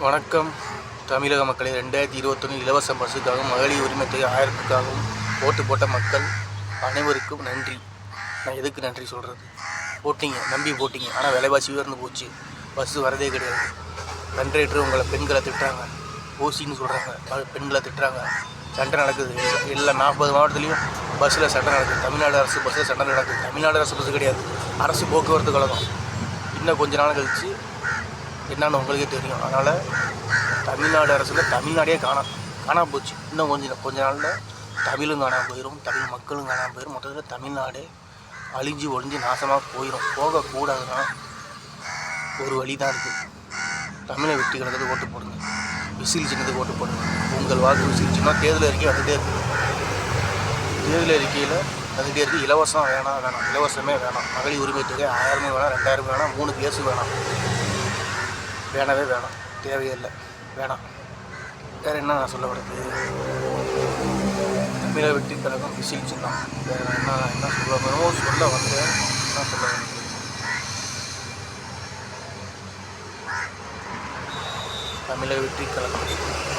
வணக்கம். தமிழக மக்களே, 2021 இலவச பஸ்ஸுக்காகவும் மகளிர் உரிமை தொகை 1000க்காகவும் ஓட்டு போட்ட மக்கள் அனைவருக்கும் நன்றி. நான் எதுக்கு நன்றி சொல்கிறது? போட்டிங்க, நம்பி போட்டிங்க. ஆனால் விலைவாசி உயர்ந்து போச்சு, பஸ்ஸு வரதே கிடையாது. கண்ட்ரக்டர் உங்களை பெண்களை திட்டுறாங்க, ஓசின்னு சொல்கிறாங்க, பெண்களை திட்டுறாங்க, சண்டை நடக்குது. எல்லா 40 மாவட்டத்துலேயும் பஸ்ஸில் சண்டை நடக்குது. தமிழ்நாடு அரசு பஸ்ஸில் சண்டை நடக்குது. தமிழ்நாடு அரசு பஸ்ஸு கிடையாது, அரசு போக்குவரத்து கழகம். இன்னும் கொஞ்ச நாள் கழிச்சு என்னன்னு உங்களுக்கே தெரியும். அதனால் தமிழ்நாடு அரசில் தமிழ்நாடே காணாம போச்சு. இன்னும் கொஞ்ச நாளில் தமிழும் காணாமல் போயிடும், தமிழ் மக்களும் காணாமல் போயிடும். மொத்தத்தில் தமிழ்நாடே அழிஞ்சு ஒழிஞ்சு நாசமாக போயிடும். போகக்கூடாதுன்னா ஒரு வழி தான் இருக்குது. தமிழை வெற்றி கிடக்கிறது ஓட்டு போடுங்க, விசில் சின்னத்துக்கு ஓட்டு போடுங்க. உங்கள் வாக்கு விசில் சின்னம் தேர்தல் அறிக்கை வந்துகிட்டே இருக்குது. தேர்தல் அறிக்கையில் வந்துகிட்டே இருக்குது. இலவசம் வேணாம், இலவசமே வேணாம். மகளிர் உரிமை தொகை 1000 வேணாம், 2000 வேணாம், 3 கேஸு வேணாம், வேணவே வேணாம், தேவையில்லை, வேணாம். வேறு என்ன நான் சொல்ல வரது? தமிழக வெற்றி கழகம் விசில் சின்னம். வேறு என்ன சொல்ல வந்தேன், என்ன சொல்ல வந்தேன்? தமிழக வெற்றி கழகம்.